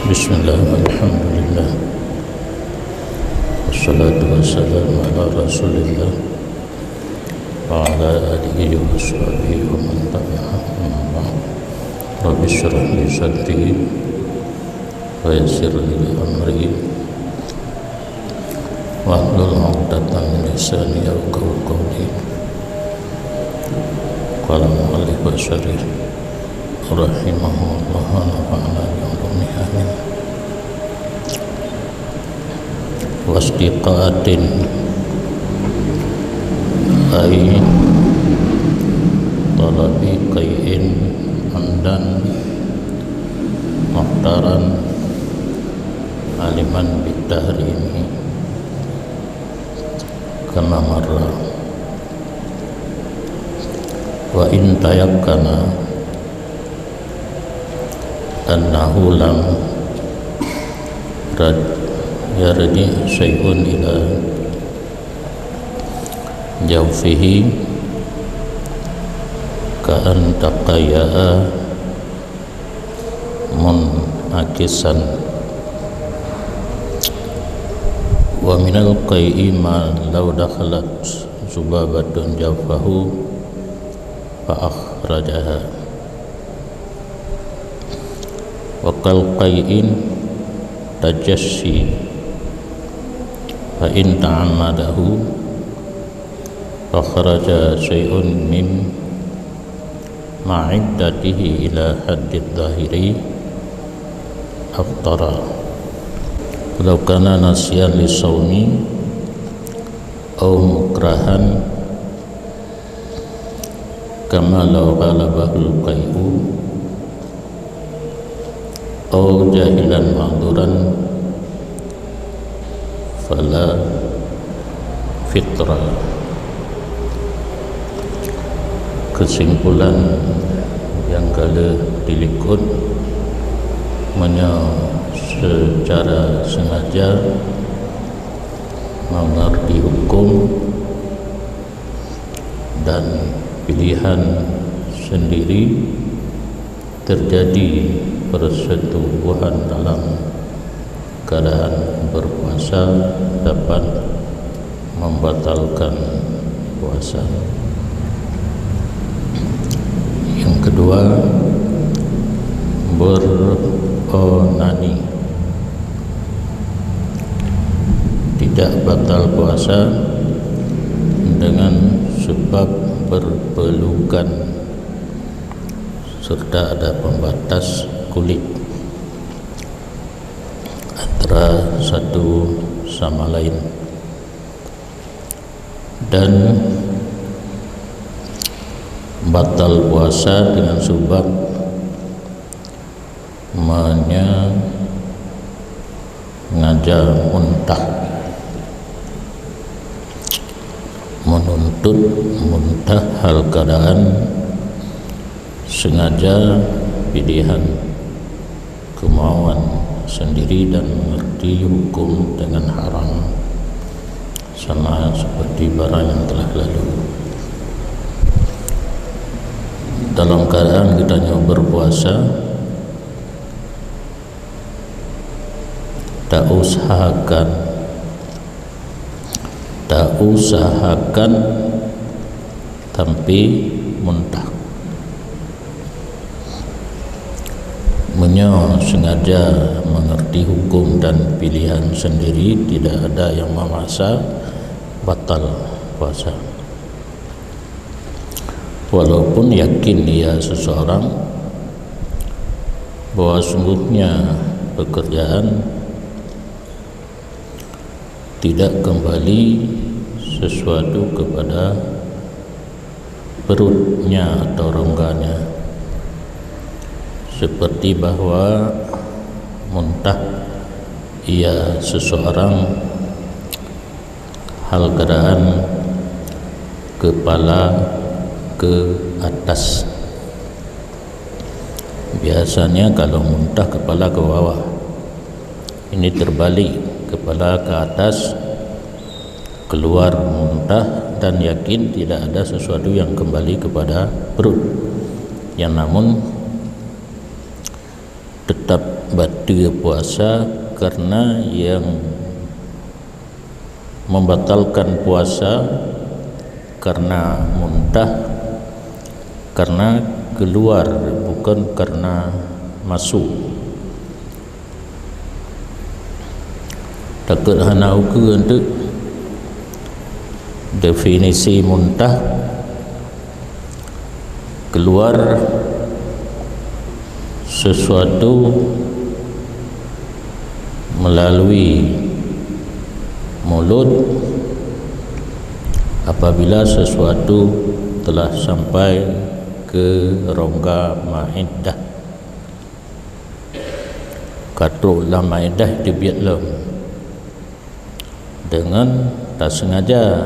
Bismillah, alhamdulillah, wassalatu wassalamu ala rasulillah wa ala alihi wa sahbihi wa man tabi'ahum. Rabbi shrah li sadri wa yassir li amri wahlul 'uqdatam min lisani yafqahu qawli. Qala al-mu'allif syarih rahimahullah wa nafa'ana bi 'ulumihi amin. Wasdiqatin ay talabi qai'in amdan muhtaran aliman bitahrimi kama marra wa in tayakkana annahu lam yarji syai'un ila jawfihi ka'an taqayya'a munakisan wa minal qai'i ma law dakhalat zubabatun jawfahu fa akhrajaha wa qal qai'in tajassi fa in ta'ammadahu fa kharaja syai'un min ma'iddatihi ila haddid dhahiri aftara walau kana nasyan li sawmi aw mukrahan kama law ghalabahul qai'u aw jahilan ma'duran fala fitra. Kesimpulan yang kala dilikut secara sengaja mengerti hukum dan pilihan sendiri terjadi persetubuhan dalam keadaan berpuasa dapat membatalkan puasa. Yang kedua, beronani tidak batal puasa dengan sebab berpelukan serta ada pembatas kulit antara satu sama lain, dan batal puasa dengan sebab menyengaja muntah, menuntut muntah hal keadaan sengaja pilihan kemauan sendiri dan mengerti hukum dengan haram, sama seperti barang yang telah lalu. Dalam keadaan kita berpuasa, tak usahakan tapi muntah, sengaja mengerti hukum dan pilihan sendiri, tidak ada yang memaksa, batal puasa. Walaupun yakin dia seseorang bahwa sungguhnya pekerjaan tidak kembali sesuatu kepada perutnya atau rongganya, seperti bahwa muntah ia seseorang hal keadaan kepala ke atas. Biasanya kalau muntah kepala ke bawah, ini terbalik, kepala ke atas, keluar muntah, dan yakin tidak ada sesuatu yang kembali kepada perut, yang namun tetap batal puasa karena yang membatalkan puasa karena muntah, karena keluar, bukan karena masuk. Takut hana ukur untuk definisi muntah, keluar sesuatu melalui mulut apabila sesuatu telah sampai ke rongga maidah. Katulah maidah dibiatlah dengan tak sengaja,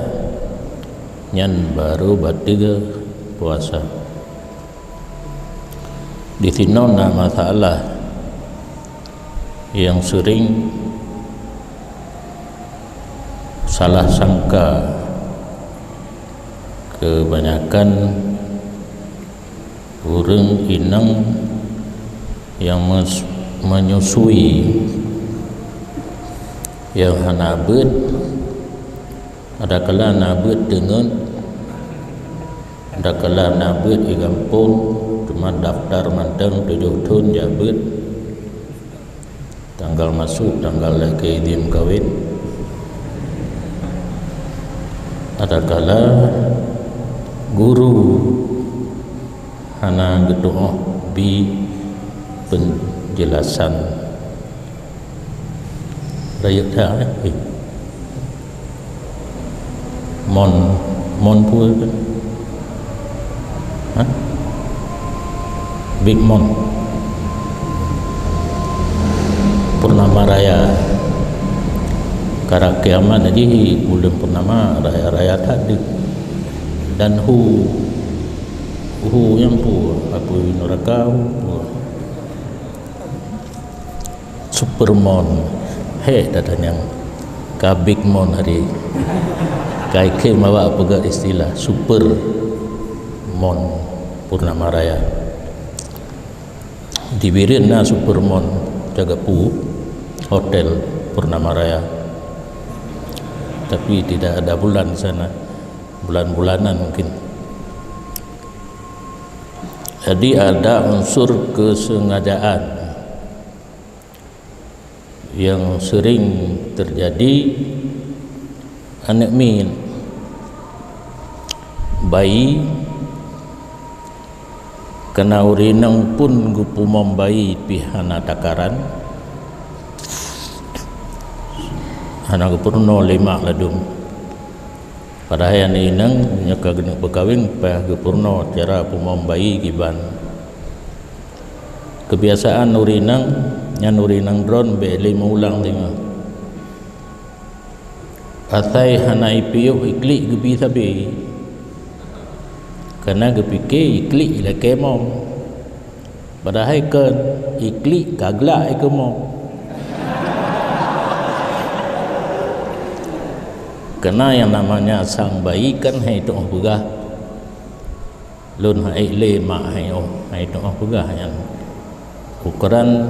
nyan baru batal puasa. Di sini ada masalah yang sering salah sangka kebanyakan orang inang yang menyusui yang hanabut, ada kala nabut dengan, ada kala nabut di kampung cuma daftar mandang 7 tahun jabut, tanggal masuk, tanggal lagi izin kahwin. Ada kala guru hana gedoh bi penjelasan raya dah mon pun kan, big mon purnama raya karak kiamat aja bulan purnama raya tadi, dan hu yang pu apa neraka supermon datang yang kabik mon hari kai ke mawa pegat istilah super mon purnama raya dibirin na supermon jaga pu hotel purnama raya, tapi tidak ada bulan sana, bulan-bulanan mungkin. Jadi ada unsur kesengajaan yang sering terjadi. Anak min bayi kena urinang pun gupumom bayi pihana takaran hana gupurno 5 ladum padahal yang inang nyaka genek berkawin pah gupurno cara pumom bayi giban kebiasaan urinang nyan urinang drone be 5 ulang tengah asai hana ipiuk iklik gebi sabi karena gepike iklik ila kemom padahal kan iklik kagla kemom karena yang namanya sang bayi kan hai tu begah lun hai le mak hai tu begah yang ukuran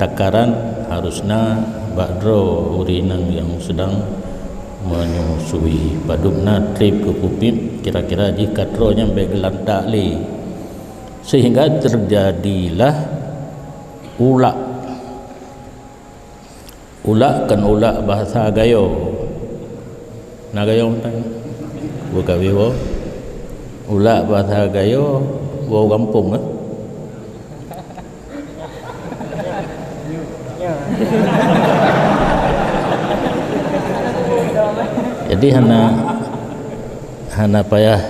takaran harusnya badro urinang yang sedang menyusui padumna trip ke pupip kira-kira jika tronya begelantak li sehingga terjadilah ulak kan ulak bahasa gayo na gayo tang buka wiwo ulak bahasa gayo wo kampung jadi hana payah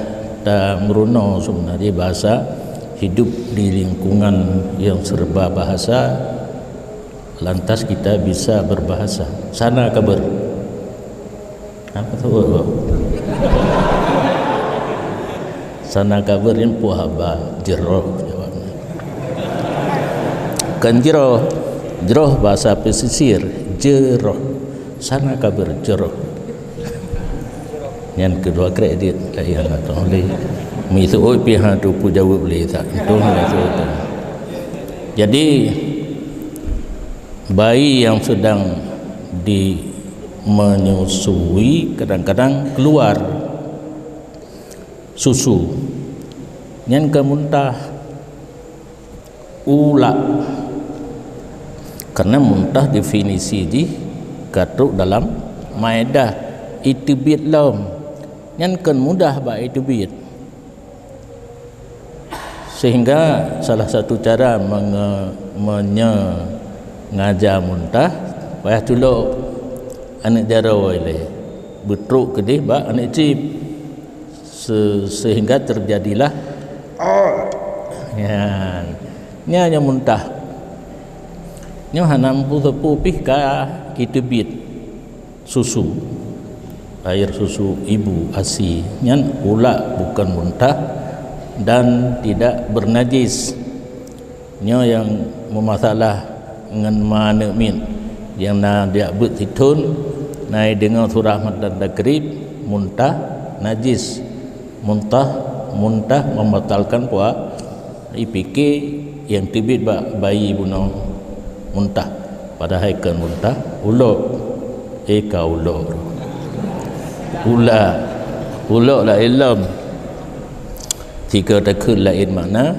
tak meruno sebenarnya bahasa hidup di lingkungan yang serba bahasa lantas kita bisa berbahasa sana kabar apa tu sana kabar yang puhaba jero jawabnya kan jero bahasa pesisir jero sana kabar jero yang kedua kredit layan atau oleh misu oi pihak tu pu jawab boleh tak itu lah tu. Jadi bayi yang sedang menyusui kadang-kadang keluar susu nyan ke muntah ulak, karena muntah definisi di katuk dalam Maidah itibit lam nyan kan mudah ba itibit, sehingga salah satu cara mengajar muntah payah tuluk anak jara wale betruk kedih ba anak cip sehingga terjadilah ya nya muntah nya hanam putu pika itibit susu air susu ibu ASI nyan ulak bukan muntah dan tidak bernajis. Nya yang memasalah dengan mana min yang na dia but hitun naik dengan surah mad dan takrib muntah najis, muntah membatalkan puasa IPK yang tibit bayi bunuh muntah padahal kan muntah ulok eka ulok la ilm tiga takun lain makna,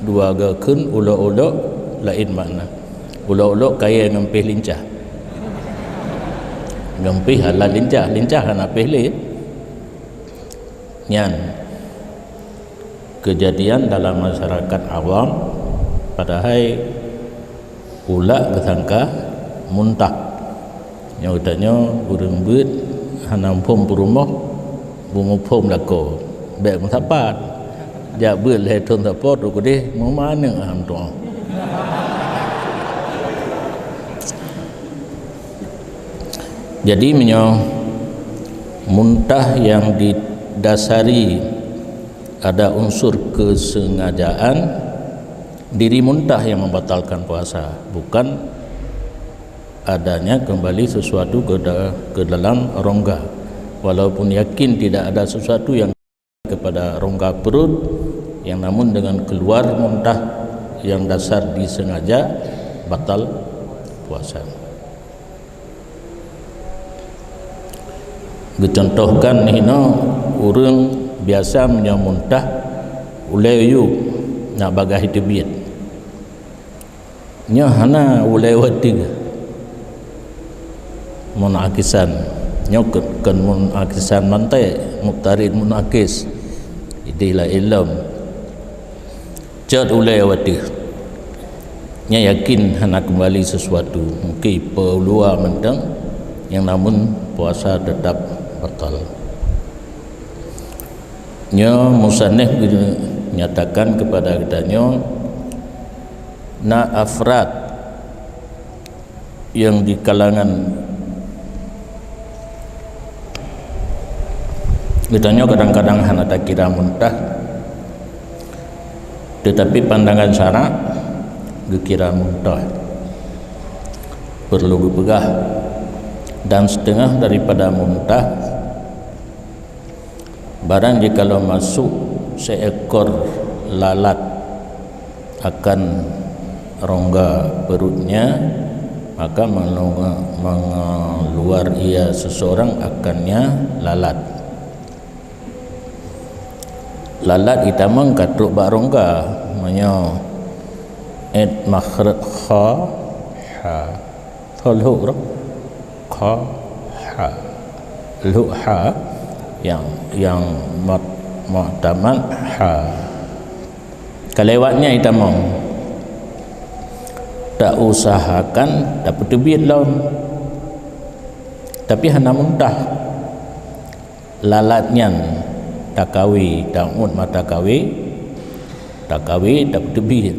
dua gakun ulok lain makna. Ulok kaya ngempih lincah, ngempih halal lincah hana pilih nyan kejadian dalam masyarakat awam padahal ulak kesangka muntah yang utanya burung but hanam pom rumah bunga pom lako bek mensapat jak but le ton sapot ko deh mau mana ham tu. Jadi muntah yang didasari ada unsur kesengajaan, diri muntah yang membatalkan puasa, bukan adanya kembali sesuatu ke dalam rongga. Walaupun yakin tidak ada sesuatu yang kepada rongga perut, yang namun dengan keluar muntah yang dasar disengaja batal puasa. Dicontohkan hino urang biasa menyamuntah uleyu nak bagai tebit nya hana ulewati munakisan nyokkan munakisan mantai muktarid munakis idilah ilm jad ulewati nya yakin hana kembali sesuatu mungkin pelua mentang yang namun puasa tetap batal. Nya musannif menyatakan kepada kitanya na afrad yang di kalangan kitanya kadang-kadang hana tak kira muntah, tetapi pandangan syarak dikira muntah perlu dipegah, dan setengah daripada muntah barang jikalau masuk seekor lalat akan rongga perutnya maka mengeluar ia seseorang akannya lalat kita mengkatruk bak rongga menyo makhraj kha ha tholuk kha ha lu ha yang mu'tamad ha kelewatnya itamong tak usahakan dapat tebit laun tapi hana muntah lalatnya takawi daun mata kawi takawi dapat tebit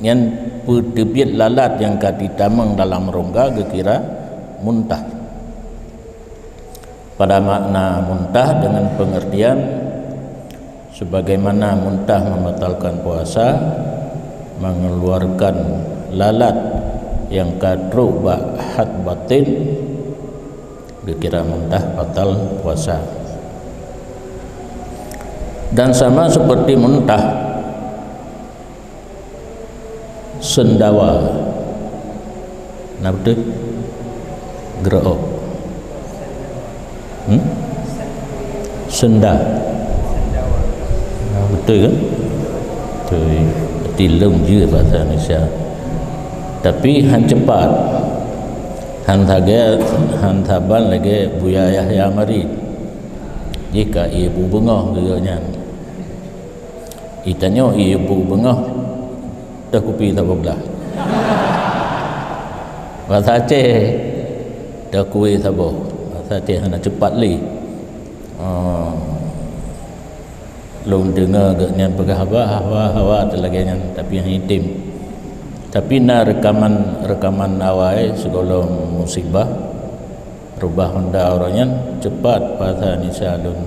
yang tebit lalat yang kaditamang dalam rongga kira muntah pada makna muntah dengan pengertian sebagaimana muntah membatalkan puasa, mengeluarkan lalat yang kadru ba'hat batin dikira muntah batal puasa. Dan sama seperti muntah Nah betul Gerok Senda. Nah, betul kan? Betul. Tilung juga bahasa Indonesia. Tapi han cepat. Han taban lagi Buya Yahya Marid. Jika ibu bengah gegaknya. Itanya ibu bengah dah kupi tak belah. Bahasa Aceh dah kuih tak boh. Bahasa Aceh nak cepat li. Long dengar gegaknya pegah hawa telaganya tapi yang hitam. Tapi na rekaman awal segala musibah rubah Honda orangnya cepat bahasa Indonesia lun.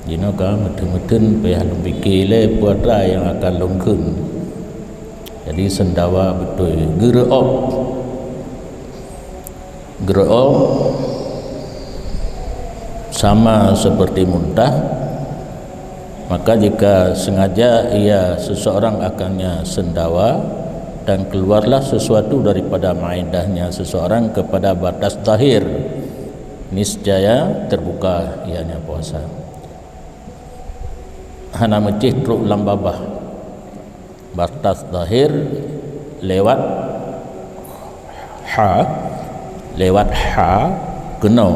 Jino ka meten-meten payah lum fikir le puatra yang akan longkun. Jadi sendawa betul. Gerok sama seperti muntah. Maka jika sengaja seseorang akannya sendawa dan keluarlah sesuatu daripada maidahnya seseorang kepada batas zahir, niscaya terbuka ianya puasa. Hana mecih truk lambabah batas zahir lewat ha kena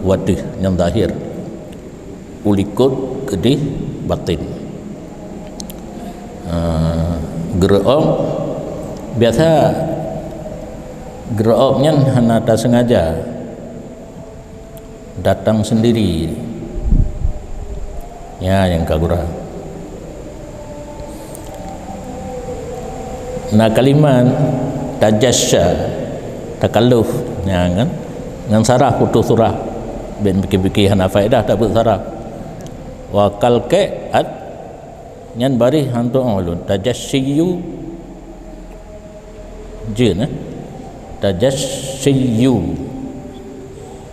wadih yang zahir ulikut kedih batin. Gerok biasa geroknya hana tak sengaja datang sendiri ya yang kagura. Nah kalimat tajasya takalluf ya kan ngan sarah putus surah ben biki-biki hana faedah tak bersarah wa kalqat nyan bari hantu ulun tajasyu jin tajasyu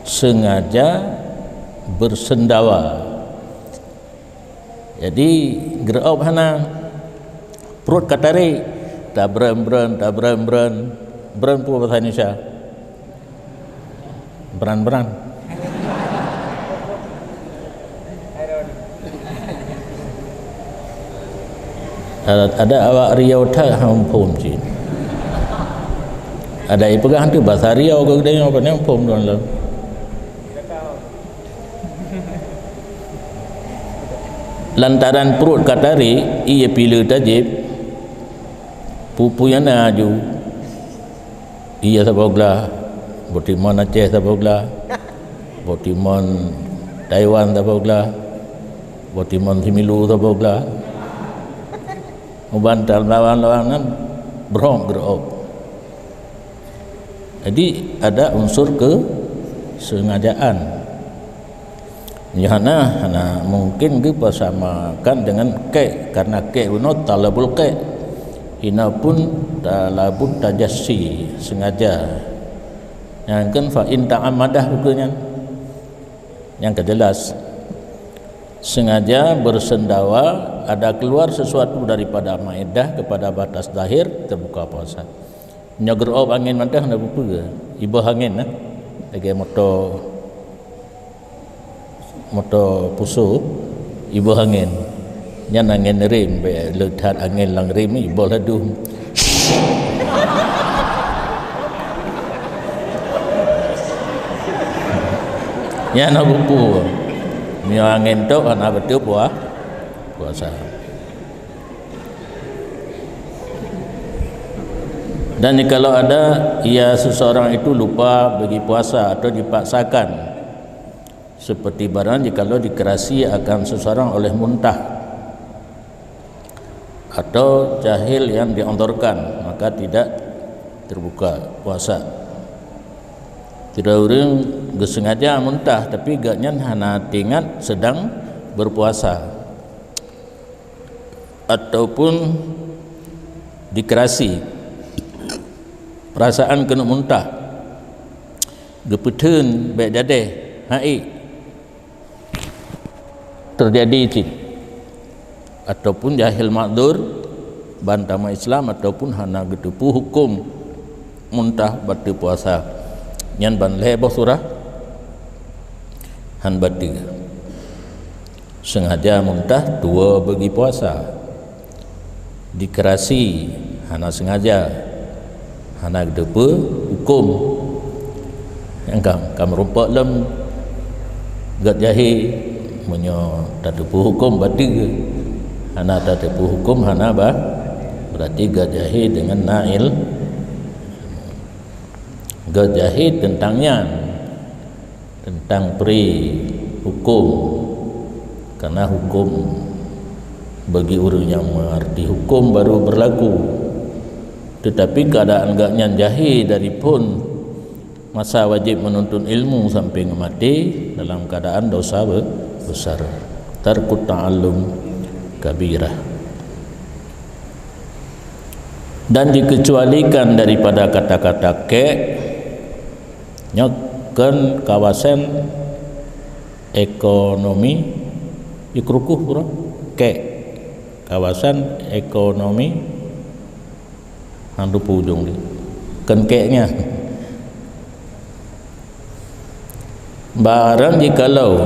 sengaja bersendawa. Jadi gerok hana perut katari tak beren pun bahasa Indonesia beran ada awak Riau tak hampun je ada pegang tu bahasa Riau ke dia apa ni hampun tuan lah lantaran perut katari ia pilih tajib pupu yang aju ia sabogla botimon Aceh sabogla botimon Taiwan sabogla botimon Similu sabogla membantal lawan-lawanan berong gerok. Jadi ada unsur kesengajaan. Hana mungkin kita samakan dengan ke karena ke uno talabul ke hina pun talabut tajassi sengaja. Yang kan fa in ta'amadah rupanya yang kejelas sengaja bersendawa ada keluar sesuatu daripada maedah kepada batas zahir terbuka puasa. Nyagerop angin mandah nak buku ke ibu angin lagi moto pusu ibu angin nyan angin rim be ledat angin lang rim ibu ladu nya nak buku mio angin tu ana betul puasa. Dan kalau ada seseorang itu lupa bagi puasa atau dipaksakan seperti barang jikalau dikerasi akan seseorang oleh muntah atau jahil yang diondorkan maka tidak terbuka puasa. Tidak orang sengaja muntah tapi gaknya hana ingat sedang berpuasa ataupun dikerasi perasaan kena muntah gepetun baik dadeh hai terjadi itu ataupun jahil makdur bantama Islam ataupun hana getupu hukum muntah batu puasa nyan ban lebo surah han batu sengaja muntah dua bagi puasa dikerasi hana sengaja hana depa hukum yang kam rumpak lem gat jahi menyo tak depa hukum batu hana tak depa hukum hana bah berarti gat jahi dengan nail gat jahi tentangnya tentang peri hukum karena hukum bagi orang yang mengerti hukum baru berlaku, tetapi keadaan gaknya jahi dari pun masa wajib menuntut ilmu sampai mati dalam keadaan dosa besar. Tarkut ta'allum kabirah, dan dikecualikan daripada kata-kata ke nyokan kawasan ekonomi ikrukuh pura ke kawasan ekonomi handu ujung ni kan keknya barang jikalau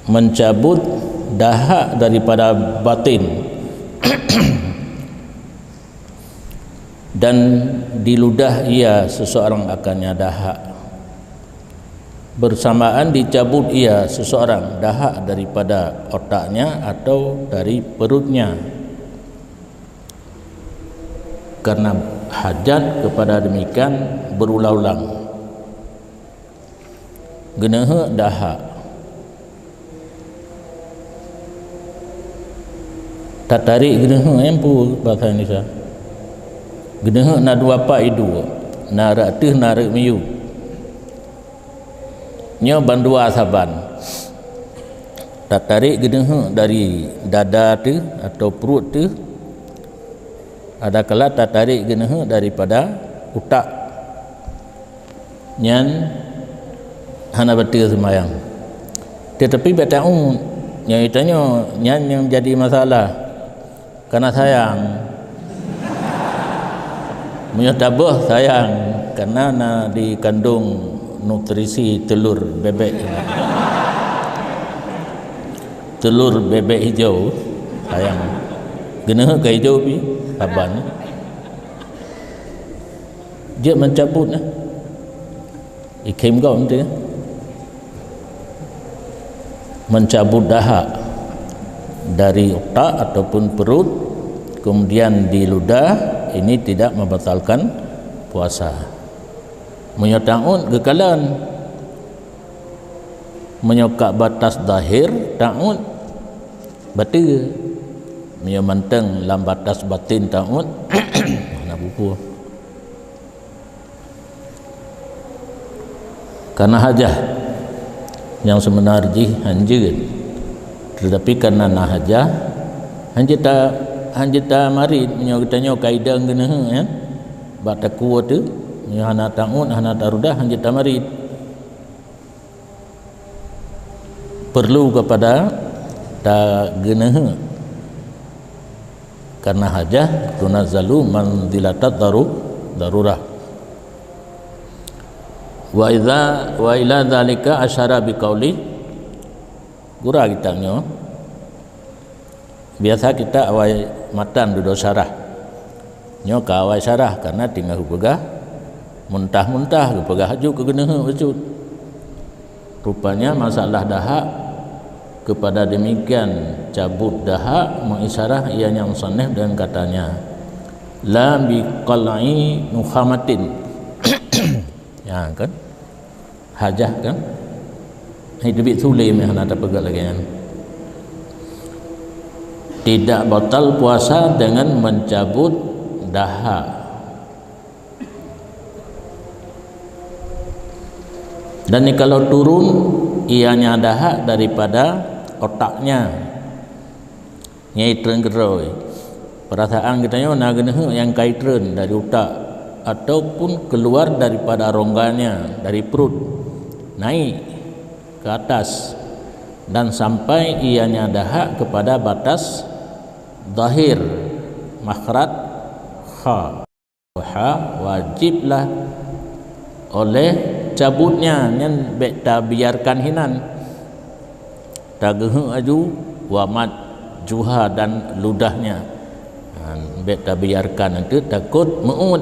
mencabut dahak daripada batin dan di ludah ia seseorang akannya dahak, bersamaan dicabut ia seseorang dahak daripada otaknya atau dari perutnya karena hajat kepada demikian berulang-ulang genehe dahak tak tarik genehe empu bahasa Indonesia genehe na dua pa idu narak teh narak miyu nyo bandua saban tak tarik genehe dari dada tu atau perut tu ada kala tak tarik genehe daripada utak nyan hana betul semayang tetapi betau yang itanya nyan yang jadi masalah karena sayang menyetabah sayang karena dikandung nutrisi telur bebek hijau sayang genehe ke hijau pi saban dia mencabut ikim kau nanti mencabut dahak dari otak ataupun perut kemudian di ludah ini tidak membatalkan puasa. Menyataun kekalan menyokak batas zahir ta'ud batil menyamanteng lam batas batin ta'ud mana buku karena hajah yang sebenarnya hanjir tetapi karena hajah hanjita marid menyokatnya kaidah genehe ya bataku tu hana ta'ud hana tarudah hanjita marid perlu kepada tak genehe karena hajah tunazzalu manzilatat darurah wa ila dzalika asyara biqauli gura kitanya biasa kita awal matan duduk syarah nyo ka awal syarah karena tinggal hubegah muntah-muntah hubegah haju ke genehe wujud rupanya masalah dahak kepada demikian cabut dahak mengisyarah ianya musannif dengan katanya la biqal'i nukhamatin ya kan hajah kan hidup sulim yang ada pegal lagi kan tidak batal puasa dengan mencabut dahak dan kalau turun ianya dahak daripada otaknya nyai tren geroi perasaan kitanya nak yang kaitren dari otak ataupun keluar daripada rongganya dari perut naik ke atas dan sampai ianya dahak kepada batas zahir makhraj kha wajiblah oleh cabutnya nyan beta biarkan hinan tagehu aju wamat juha dan ludahnya beta biarkan itu takut muut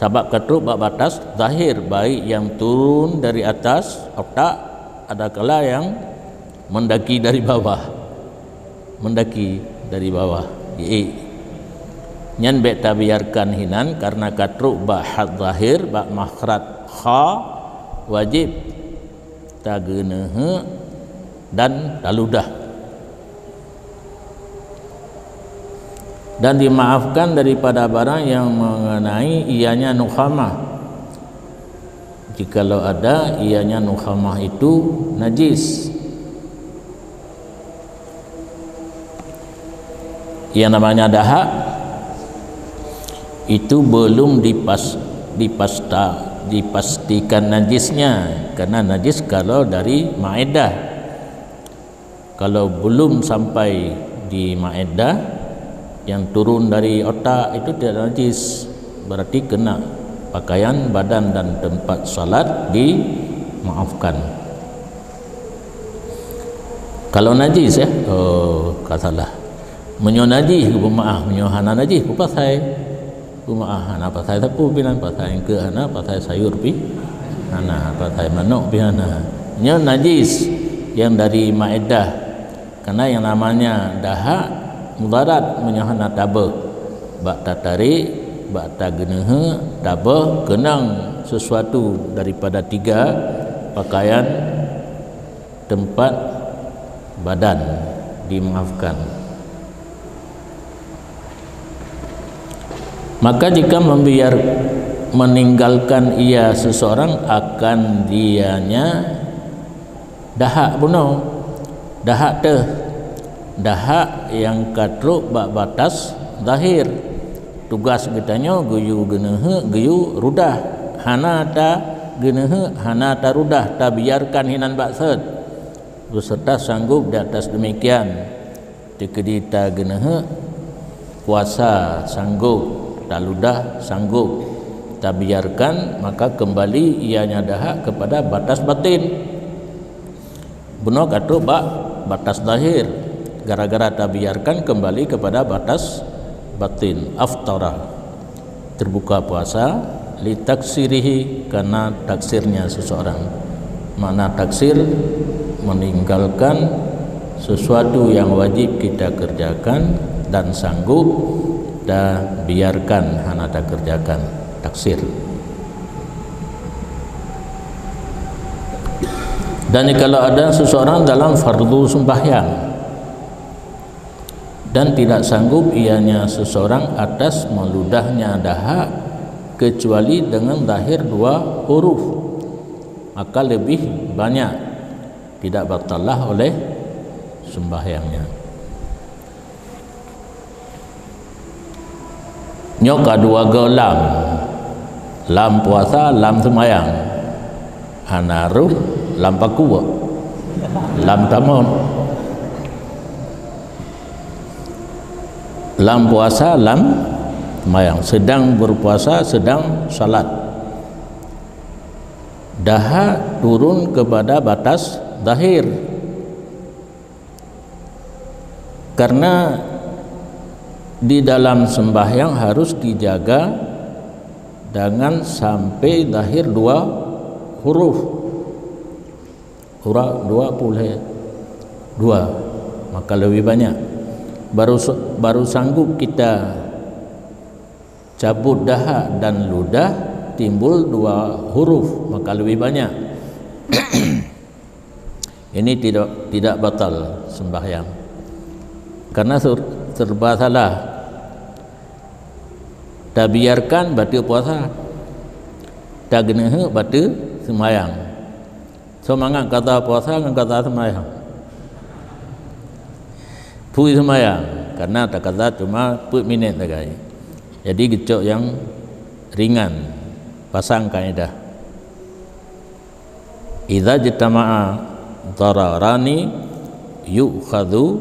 sebab katruk batas zahir baik yang turun dari atas otak ada kala yang mendaki dari bawah nyan beta biarkan hinan karena katruk bahat zahir ba makhraj kha wajib tageuneuh dan taludah dan dimaafkan daripada barang yang mengenai ianya nukhamah jikalau ada ianya nukhamah itu najis. Yang namanya dahak itu belum dipastikan najisnya karena najis kalau dari maedah. Kalau belum sampai di maedah yang turun dari otak itu tidak najis, berarti kena pakaian, badan dan tempat salat dimaafkan. Kalau najis katalah menyo najis ku maaf menyo hana najis ku pasai kumaah hana pasai tapu pinan pasai ke hana pasai sayur pi hana pasai manok pi hana nya najis yang dari maedah karena yang namanya dahak mudarat menyo hana tabe bak tatari bak tageneuh tabe kenang sesuatu daripada tiga pakaian tempat badan dimaafkan. Maka jika meninggalkan ia seseorang akan dianya dahak bunuh dahak yang katruk bak batas zahir tugas kitanya guyu geneuh guyu rudah hana ta geneuh hana ta rudah ta biarkan hinan bakset beserta sanggup di atas demikian dikedi ta geneuh puasa sanggup taludah sanggup tak biarkan maka kembali ianya dahak kepada batas batin benar kata batas zahir gara-gara tak biarkan kembali kepada batas batin aftara terbuka puasa li taksirihi karena taksirnya seseorang mana taksir meninggalkan sesuatu yang wajib kita kerjakan dan sanggup dan biarkan hana tak kerjakan taksir. Dan kalau ada seseorang dalam fardu sembahyang dan tidak sanggup ianya seseorang atas meludahnya dahak kecuali dengan zahir dua huruf maka lebih banyak tidak batalah oleh sembahyangnya. Nyok kedua go lam puasa lam semayang hanaru lam pakuwa lam tamon lam puasa lam semayang sedang berpuasa sedang salat dahak turun kepada batas zahir karena di dalam sembahyang harus dijaga dengan sampai zahir dua huruf 22 maka lebih banyak baru sanggup kita cabut dahak dan ludah timbul dua huruf maka lebih banyak ini tidak batal sembahyang karena serba salah. Tak biarkan batal puasa, tak geneuh batal sembahyang. Semangat kata puasa dengan kata sembahyang. Pui sembahyang karena tak kata cuma 10 minit saja. Jadi gecok yang ringan, pasang kaedah. Idza jitama'a dararani yu'khadhu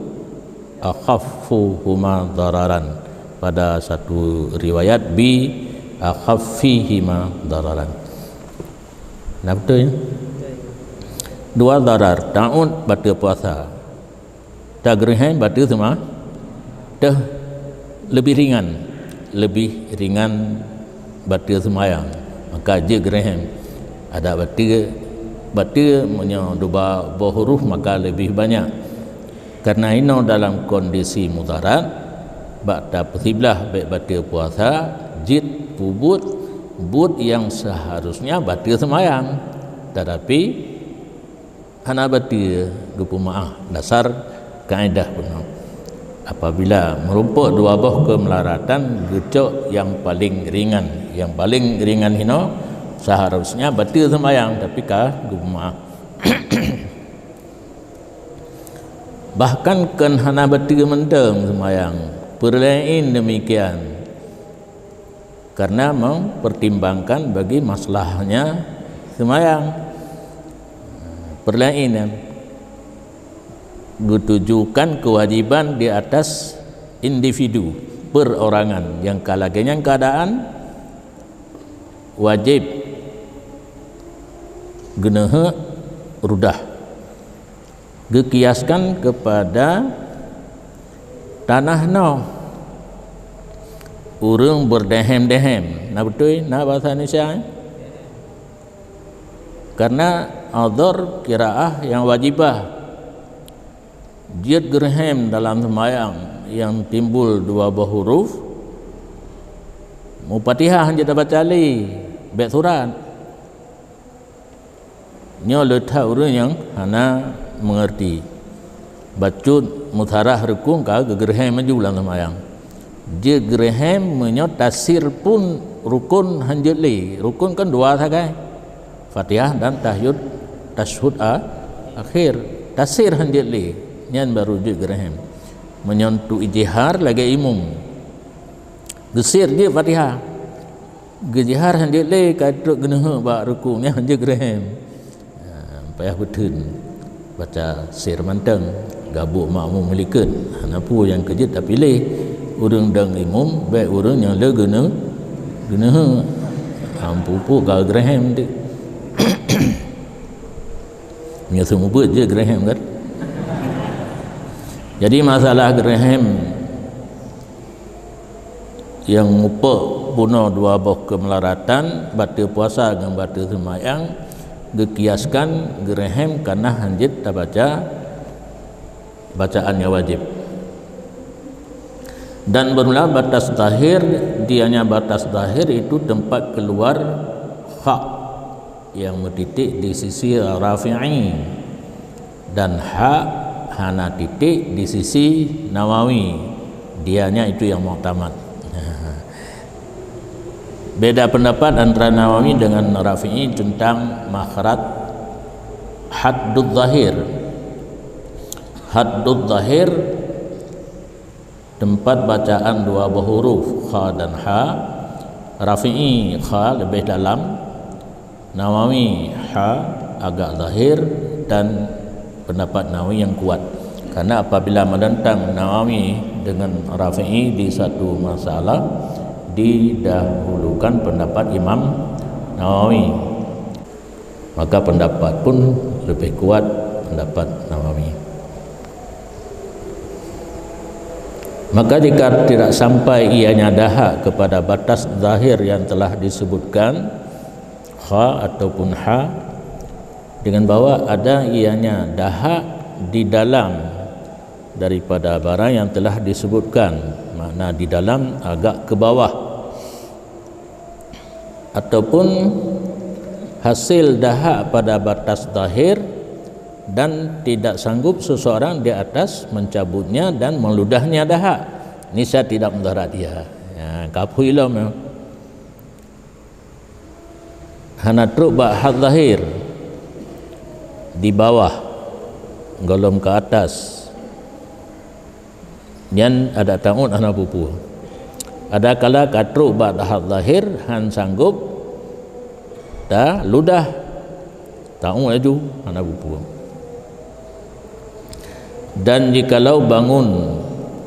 akhaffuhuma dararan pada satu riwayat bi akhaffihima dararan. Nah, betul ya? Dua darar, ta'ud batal puasa, tagrihai batal semua, dah lebih ringan batal semayang. Maka je geraham ada batal punya dua huruf maka lebih banyak. Karena ini dalam kondisi mudarat ba'da qiblah batal puasa, jid but yang seharusnya batal semayang, tetapi hana batal gupumah dasar kaedah pun. Apabila merumpuk dua buah kemelaratan gecok yang paling ringan hino seharusnya batal sembahyang, tapi kah gumah bahkan kan hana batal menteng sembahyang perlain demikian karena mempertimbangkan bagi maslahnya sembahyang perlain ditujukan kewajiban di atas individu perorangan yang kalagenya keadaan wajib genehe rudah gekiaskan kepada tanah no urang berdehem-dehem. Nah betul nah bahasa Indonesia karena adzar qiraah yang wajibah jid gerhem dalam sembahyang yang timbul dua buah huruf Mupatihah hanya dapat cali baik surat nyo letak orang yang hana mengerti bacut mutarah rukun ka gerhem maju dalam sembahyang jid gerhem menyo tasir pun rukun hanjeli rukun kan dua saja Fatihah dan tashahud akhir tasir hanjeli nyan baru gerahim menyentuh ijtihar lagi imum gesir dia Fatihah gejihar hendak le kaduk genehe ba rukungnya hanje gerahim payah betul baca sir manteng gabuk makmum melikeun hanapu yang kejut tapi le urang dang imum baik urang yang le genehe ampu pu ga gerahim dik nya semua buat je gerahim kan. Jadi masalah gerahim yang upah bunuh dua buah kemelaratan batal puasa dengan batal sembahyang dikiaskan gerahim karena hanjit tak baca bacaannya wajib dan bermula batas zahir dianya batas zahir itu tempat keluar hak yang mentitik di sisi Rafi'i dan hak hana titik di sisi Nawawi dianya itu yang mu'tamad. Beda pendapat antara Nawawi dengan Rafi'i tentang makhraj haddud zahir. Haddud zahir tempat bacaan dua buah huruf kha dan ha. Rafi'i kha lebih dalam, Nawawi ha agak zahir dan pendapat Nawawi yang kuat karena apabila menentang Nawawi dengan Rafi'i di satu masalah didahulukan pendapat Imam Nawawi maka pendapat pun lebih kuat pendapat Nawawi. Maka jika tidak sampai ianya dahak kepada batas zahir yang telah disebutkan kha ataupun ha dengan bahwa ada ianya dahak di dalam daripada barang yang telah disebutkan, makna di dalam agak ke bawah ataupun hasil dahak pada batas zahir dan tidak sanggup seseorang di atas mencabutnya dan meludahnya dahak, ini saya tidak mudarat dia ya, kapu ilam hana truk ba'had zahir di bawah golom ke atas yang ada ta'ud ana pupu ada kala katruk ba'had zahir han sanggup dah ludah ta'ud aju ana pupu. Dan jikalau bangun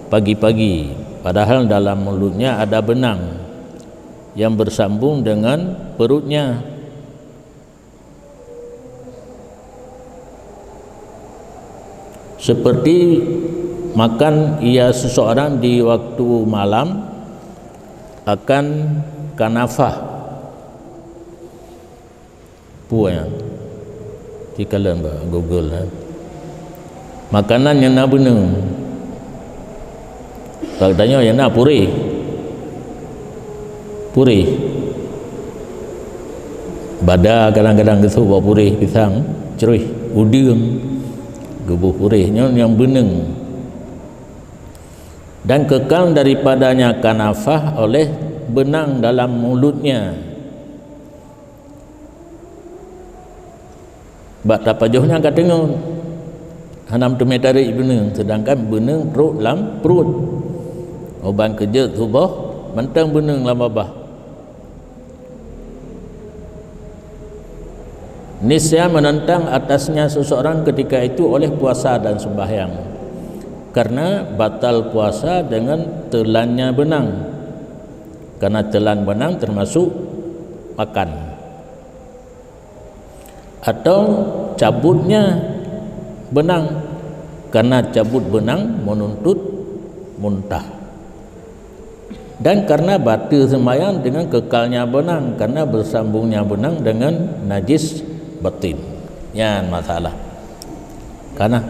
pagi-pagi padahal dalam mulutnya ada benang yang bersambung dengan perutnya. Seperti makan ia seseorang di waktu malam akan kanafah puan di kalian Google makanan yang nak benang katanya yang nak purih bada kadang-kadang gitu bawa purih pisang ceruih udang gebuh purihnya yang benang dan kekal daripadanya kanafah oleh benang dalam mulutnya. Bak tapajuhnya kat tengok hanam tu tarik benang, sedangkan benang perut dalam perut oban kerja tubuh mentang benang dalam babah. Nisya menentang atasnya seseorang ketika itu oleh puasa dan sembahyang, karena batal puasa dengan telannya benang, karena telan benang termasuk makan, atau cabutnya benang, karena cabut benang menuntut muntah, dan karena batal sembahyang dengan kekalnya benang, karena bersambungnya benang dengan najis batin. Yan masalah. Karena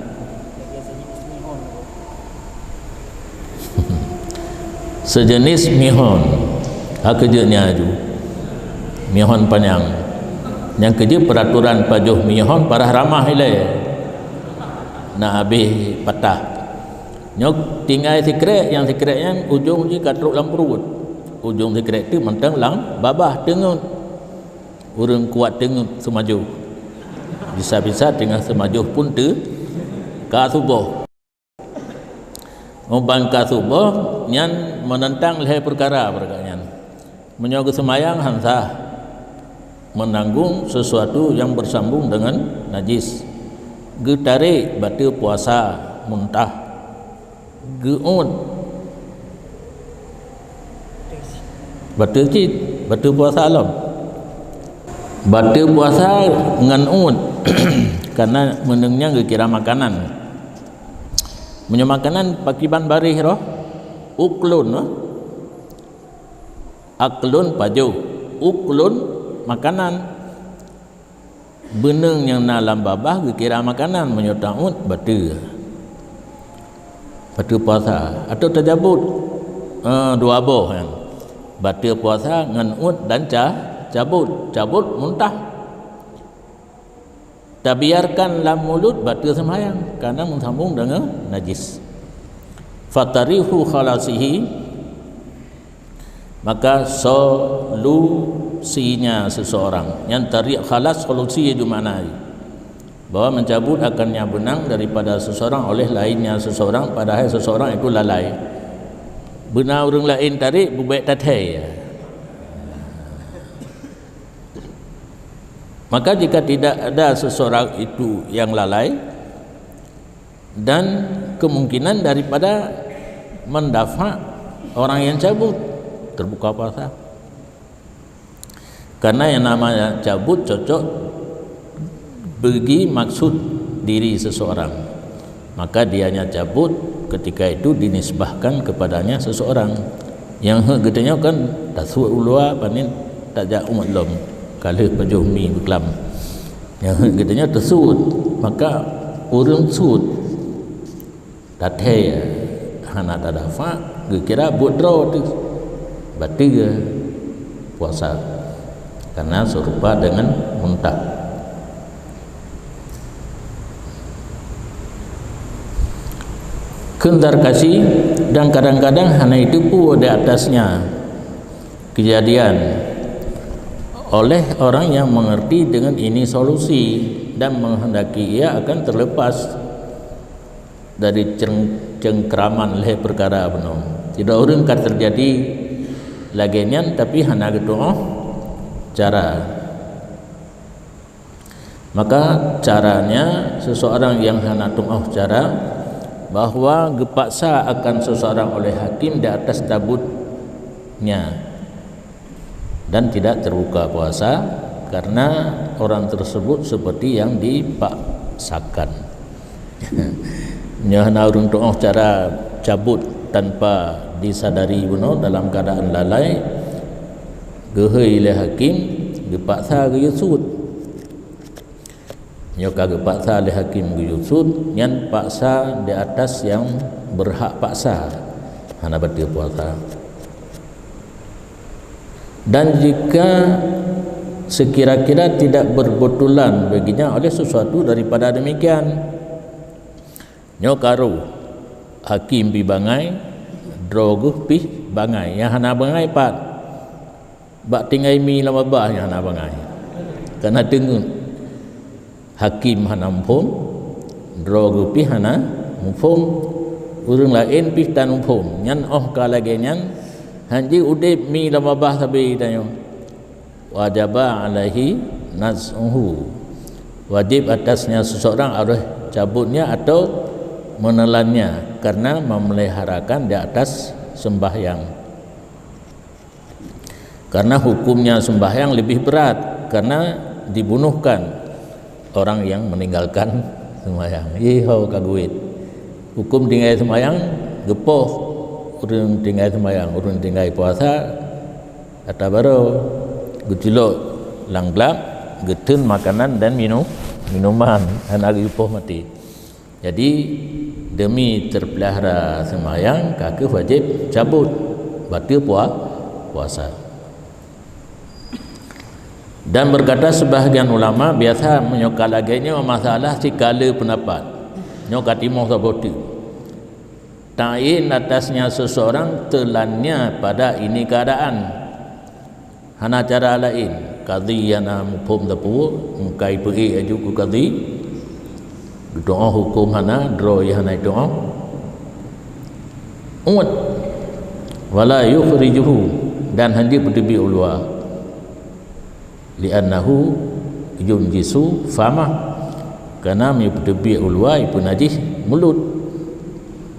sejenis mihon, kerjanya tu mihon panjang. Yang kerja peraturan pajuh mihon parah ramah ilai nak habis patah. Nyok tinggal sikret, yang sikretnya ujung je katruk dalam perut. Ujung sikret tu mentang lang babah tengut. Orang kuat tengut semaju. Bisa-bisa dengan semaju pun tu ka subuh. Ubang ka subuh nyan menentang leher perkara perkara menyogo semayang hansah menanggung sesuatu yang bersambung dengan najis. Getare batal puasa muntah. Geun batal cit batal puasa alam. Batal puasa dengan ud karena menengnya kira makanan. Punya makanan pakiban barih roh uklun roh. Aklun paju uklun makanan beneng yang dalam babah kira makanan menyutaud batal puasa atau terjabut dua boh kan. Batal puasa dengan ud dan cabut muntah. Tak biarkan dalam mulut batal sembahyang karena mensambung dengan najis. Fatarihu khalasihi, maka solusinya seseorang yang tarik khalas solusi itu makna bahwa mencabut akannya benang daripada seseorang oleh lainnya seseorang, padahal seseorang itu lalai. Benang orang lain tarik bubaik tatai. Maka jika tidak ada seseorang itu yang lalai dan kemungkinan daripada mendafa orang yang cabut, terbuka puasa. Karena yang namanya cabut cocok bagi maksud diri seseorang, maka dianya cabut ketika itu dinisbahkan kepadanya seseorang. Yang gedenya kan taswa ulua panin tajak umat lom kalau pajuh mi berkelam yang katanya tersud, maka orang sud tathai hana tadafa kira budro tu batal puasa karena serupa dengan muntah. Kendar kasih dan kadang-kadang hanya itu pun di atasnya kejadian oleh orang yang mengerti dengan ini solusi dan menghendaki ia akan terlepas dari cengkraman leher perkara penuh. Tidak orang kan terjadi lagian tapi hanya gitu cara. Maka caranya seseorang yang hanya cara bahawa gepaksa akan seseorang oleh hakim di atas cabutnya dan tidak terbuka puasa karena orang tersebut seperti yang dipaksakan. Nyahna urung doa cara cabut tanpa disadari benar dalam keadaan lalai gehei le hakim dipaksa ke yusud. Nyoka gepaksa le hakim ke yusud nyan paksa di atas yang berhak paksa hana batil puasa. Dan jika sekira-kira tidak berbetulan baginya oleh sesuatu daripada demikian, nyokaru hakim pi bangai droguh pi bangai yang hana bangai pat bak tinggai mi lama bah yang hana bangai karena dengung hakim hana mumpum droguh pi hana mumpum urang lain pi tan mumpum nyan kalage nyan hanji udip mi lama bah sabi tanyo wajaba alaihi naz'uhu, wajib atasnya seseorang harus cabutnya atau menelannya karena memeliharakan di atas sembahyang. Karena hukumnya sembahyang lebih berat karena dibunuhkan orang yang meninggalkan sembahyang. Ihau kaguit. Hukum tinggal sembahyang gepoh urang tinggal sembahyang, urang tinggal puasa kata baru gejuluk langglak getun makanan dan minuman anak gepoh mati. Jadi demi terpelihara sembahyang kakek wajib cabut batil puasa. Dan berkata sebahagian ulama biasa menyokal laganya masalah sikala pendapat nyokat imoh saboti ta'in atasnya seseorang telannya pada ini keadaan hana cara lain qadhi yana muphum tapu mukai pi aju ku qadhi doa hukum hana dro ya hana doa umat wala yukhrijuhu dan handi berdebi ulwa li'annahu yunjisu fama karena mi berdebi ulwa ibu najis mulut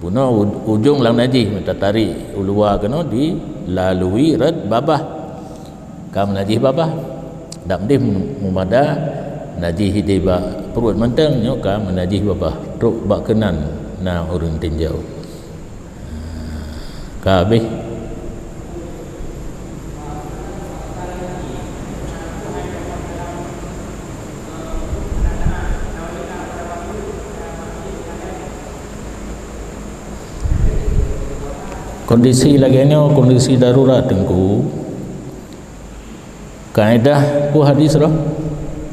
puno ujung lang najis minta tarik ulwa kena dilalui rad babah kam najis babah dak mdih mumada najis hidiba perut mentang nyoka menajis babah truk bak kenan na urang tinjau kabeh kondisi lagi ni kondisi darurat tengku kaedah ku hadis dah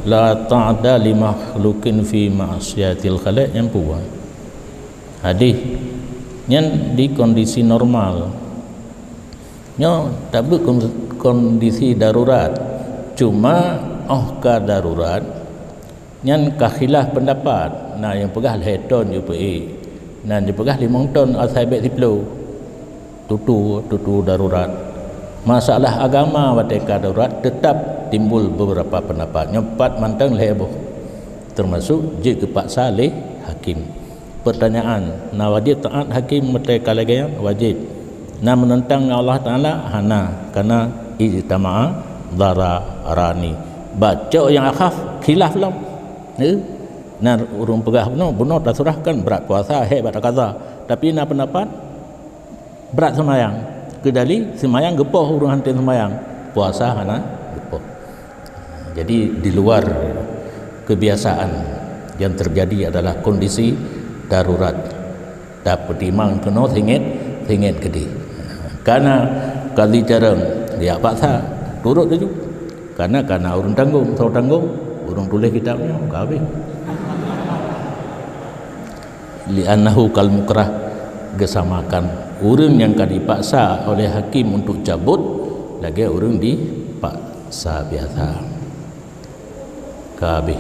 la ta'da li makhlukin fi ma'siyatil khaliq yang puan hadis nyan di kondisi normal nyo tak kondisi darurat cuma ka darurat nyan kahilah pendapat nah yang pegah leton je pe nah dia pegah 5 ton asai bet 10 tutu darurat masalah agama wateka darurat tetap timbul beberapa pendapat nyopat mantang leboh termasuk jika paksa oleh hakim. Pertanyaan na wajib taat hakim wateka lagi wajib na menentang Allah Taala hana karena ijtama'a dararani baca yang akhaf khilaf lam na urung pegah benar dah surahkan berat puasa hebat kaza tapi na pendapat berat semayang kedali semayang gepoh urang hantin semayang puasa hana gepoh. Jadi di luar kebiasaan yang terjadi adalah kondisi darurat dapat dimang kena tingit gede karena kali jarang dia paksa turut tu karena urang tanggung urang tulis kitabnya kabeh li'annahu kal mukrah gesamakan urang yang dipaksa oleh hakim untuk cabut lagi urang dipaksa biasa kabeh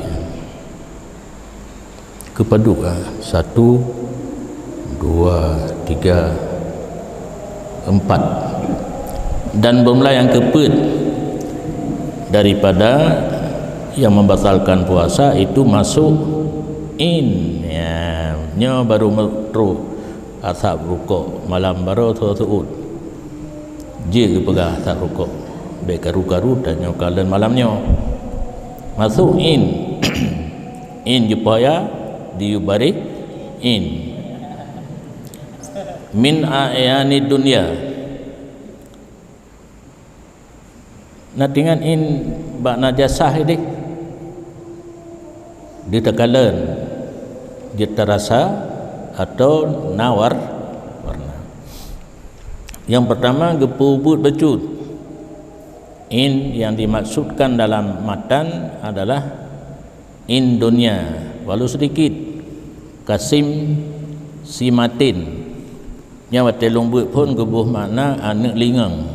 kepadu 1 2 3 4 dan bermula yang keped daripada yang membatalkan puasa itu masuk in ya nya baru metru asap rukuk malam baru suud je ke pegah asap rukuk baik karu-karu dan nya kalian malamnya masuk in in jupaya diubari in min ayani dunia nah dengan in bak najasah ini ditekalan dia terasa atau nawar warna. Yang pertama gepubut becut. In yang dimaksudkan dalam matan adalah in dunia walau sedikit kasim simatin yang watelung buat pun gebuh makna anak lingang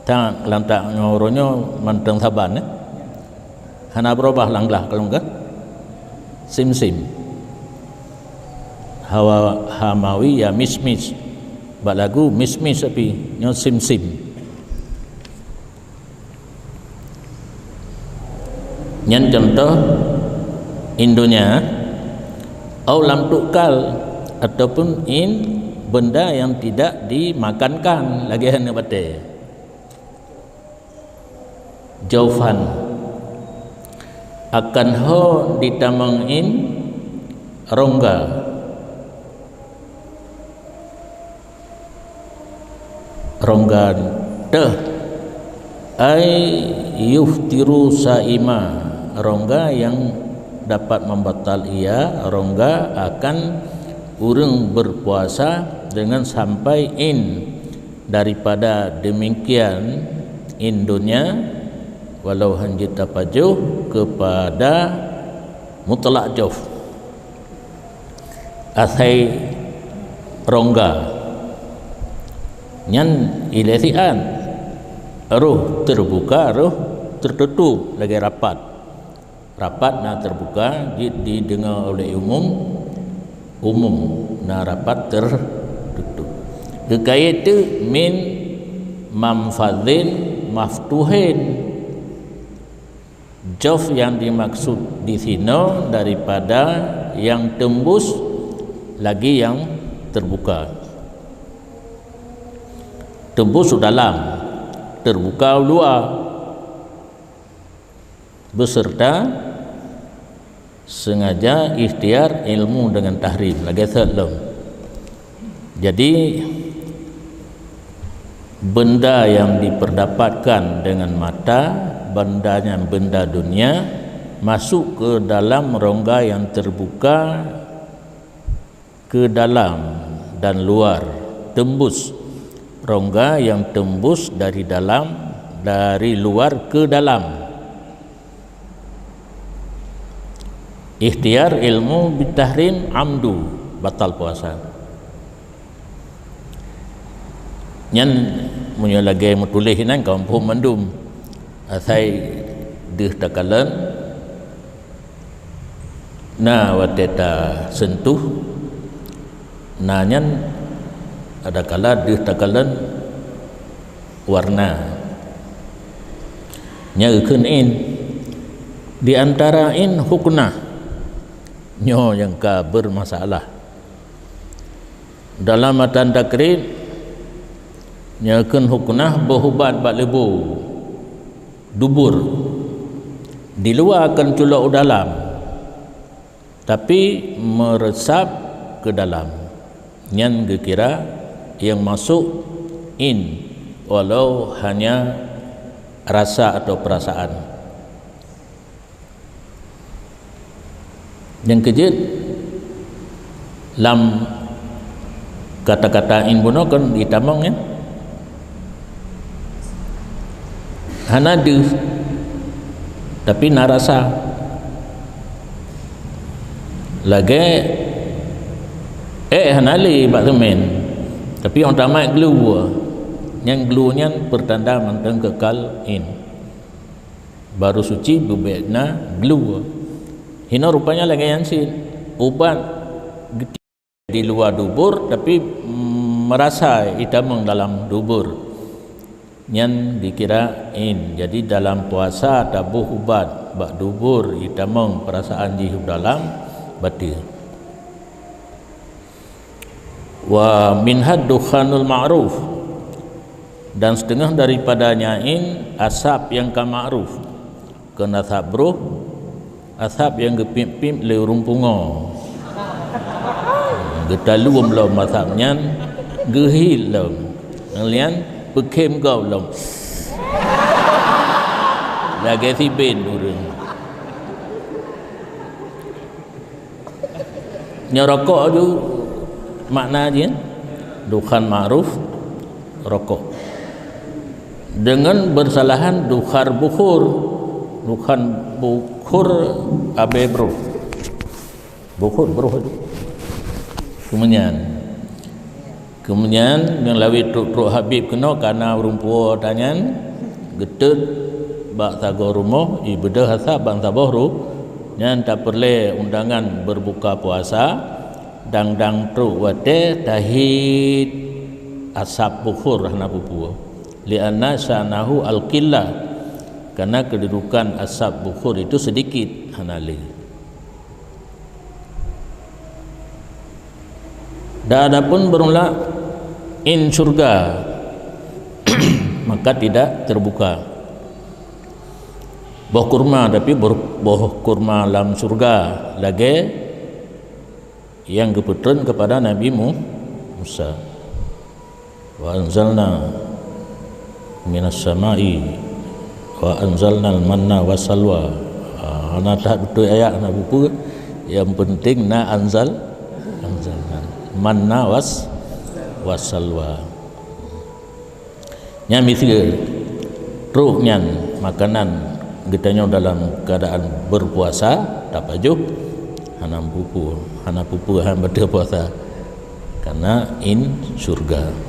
tak lantak ngoronya manteng saban hana berubah langlah kalau enggak sim hawa hamawi ya mismis bak lagu mismis tapi nyo sim nyan contoh Indonya au lam tukal ataupun in benda yang tidak dimakankan lagi hanya bate jaufan akan ho ditamang in rongga teh ai yuftiru saima rongga yang dapat membatal ia rongga akan urang berpuasa dengan sampai in daripada demikian in dunia walau hanjit tapajuh kepada mutlak jauf asai rongga nyan ilasian ruh terbuka ruh tertutup lagi rapat nak terbuka didengar oleh umum nak rapat tertutup kekait itu min mamfadzin maftuhin jauf yang dimaksud di sini daripada yang tembus lagi yang terbuka tembus dalam terbuka luar beserta sengaja ikhtiar ilmu dengan tahrim lagi sebelum jadi benda yang diperdapatkan dengan mata benda dunia masuk ke dalam rongga yang terbuka ke dalam dan luar tembus rongga yang tembus dari dalam dari luar ke dalam ikhtiar ilmu bitahrim amdu batal puasa nyan munyo lagi mutulih nan kampung mandum asai deh takalan na wateta sentuh nanyan ada kala deh takalan warna nyakeun in di antara in huknah nyo yang ka bermasalah dalam matan takrib nyakeun huknah berhubat bak lebu dubur di luar akan culak dalam tapi meresap ke dalam nyan gekira yang masuk in walau hanya rasa atau perasaan yang kejut lam kata-kata in buno kan ditamang ya hanadu tapi narasa lagi hanali bak temen tapi orang tamat glue yang glue nya pertanda manteng kekal in baru suci bebekna glue hina rupanya lagi yang sin ubat di luar dubur tapi merasa hitam dalam dubur yang dikira in jadi dalam puasa tabuh ubat bak dubur itamong perasaan di dalam batil. Wa minhad dukhanul ma'ruf, dan setengah daripada nyain asap yang ka ma'ruf kena sabruh asap yang gepim-pim le rumpungo getalum lo masaknya gehil lo ngelian bekem kau lo lagi si ben urang nyorokok tu makna dia dukhan ma'ruf rokok dengan bersalahan dukhan bukhur abe bro bukhur bro itu kemudian yang lawi truk habib kena karena rumpua tanyan getet bak sago rumah ibadah hasab bang sabohru yang tak perlu undangan berbuka puasa dang truk wate tahid asap bukhur hana pupua lianna syanahu al-qillah, karena kedudukan asap bukhur itu sedikit hanali. Dan adapun bermula in surga maka tidak terbuka boh kurma, tapi boh kurma dalam surga lagi yang keputusan kepada Nabi Musa. Wa anzalna minas samai wa anzalna al-manna wa salwa. Ana tak betul ayat nak buku, yang penting na anzalna manna wasalwa nya misi ruhnya makanan getanya dalam keadaan berpuasa tak pajuk hana pupu han berpuasa karena in surga.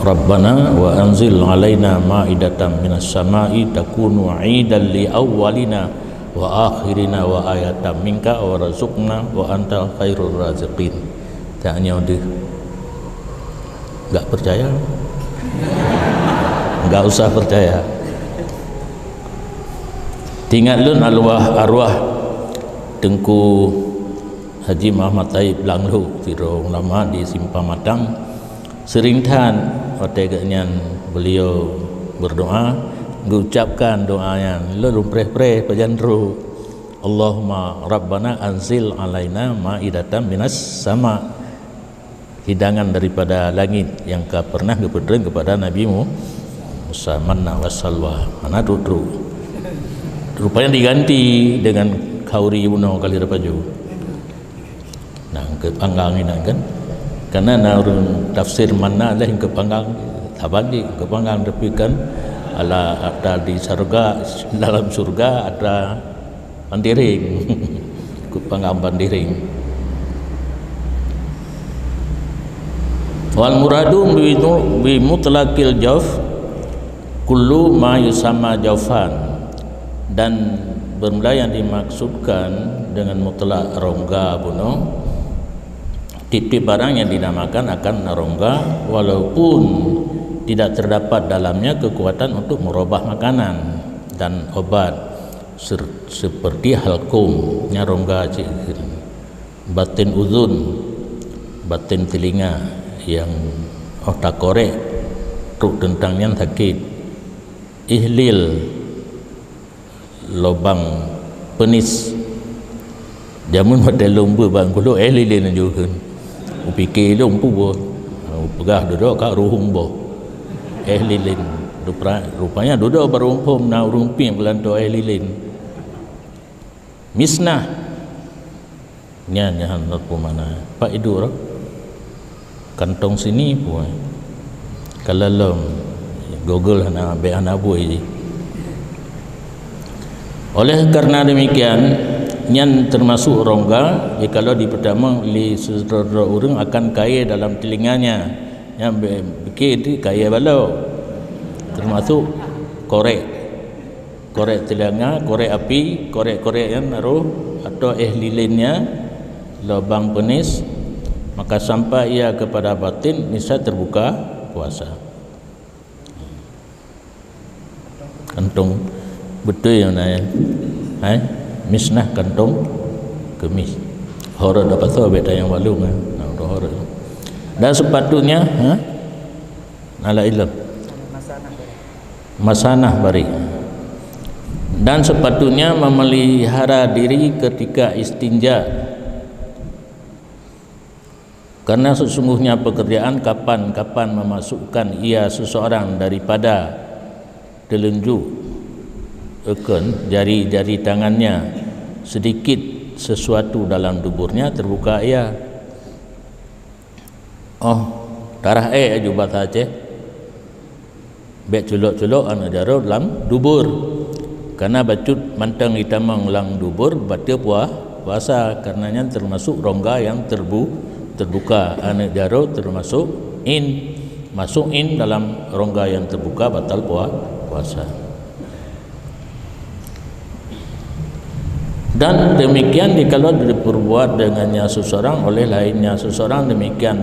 Rabbana wa anzil alaina ma'idatan minas sama'i takunu 'idan li awwalina wa akhirina wa ayatan minka wa razuqna wa anta khairur raziqin. Tanya dia enggak percaya, enggak usah percaya. Tinggal lun arwah Tengku Haji Muhammad Taib Langlu tirong lama di Simpang Matang sering tan oteganya beliau berdoa mengucapkan doa yang lalu preh pejandru Allahumma Rabbana anzil alaina ma'idatan minas sama, hidangan daripada langit yang pernah diberikan kepada Nabi Musa manna wasalwa. Mana tutru rupanya diganti dengan kauri uno kali rapaju nah ke panggang ini kan karena narun tafsir manna lah yang ke panggang tabadi ke panggang tapi kan ada di surga, dalam surga ada pandiring panggang pandiring. Wal muradu bi mutlaqil jawf kullu ma yusamma jawfan, dan bermula yang dimaksudkan dengan mutlak rongga buno tip-tip barang yang dinamakan akan rongga walaupun tidak terdapat dalamnya kekuatan untuk merubah makanan dan obat seperti halkum nyarongga batin uzun, batin telinga yang otak korek truk tentangnya sakit, ihlil lubang penis jamun pada lumbu bang kulo ihlilin juga upikir lumbu bo pegah duduk kat ruhung bo lilin rupanya duduk berumpum na rumpi belanto lilin misnah nya hanot pemana pak idur kantong sini pun kalau Google hana be hana boy. Oleh karena demikian nyan termasuk rongga jikalau di pertama li seseorang orang akan kaya dalam telinganya yang fikir kaya balau termasuk korek telinga, korek api, korek yang naruh atau lilinnya lubang penis, maka sampai ia kepada batin niscaya terbuka puasa. Kantong betul yang naya. Misnah kantong kemis. Horor dapat tahu beta yang walung horor. Dan sepatutnya ala ilm masanah bari. Dan sepatutnya memelihara diri ketika istinja. Karena sesungguhnya pekerjaan kapan memasukkan ia seseorang daripada telunjuk jari-jari tangannya sedikit sesuatu dalam duburnya terbuka ia. Darah juga saja bek culok-culok anu jaro dalam dubur. Karena bacut mantang hitamang lang dubur batia puasa karenanya termasuk rongga yang terbuka anu jaro termasuk masuk dalam rongga yang terbuka batal puasa. Dan demikian jikalau diperbuat dengannya seseorang oleh lainnya seseorang, demikian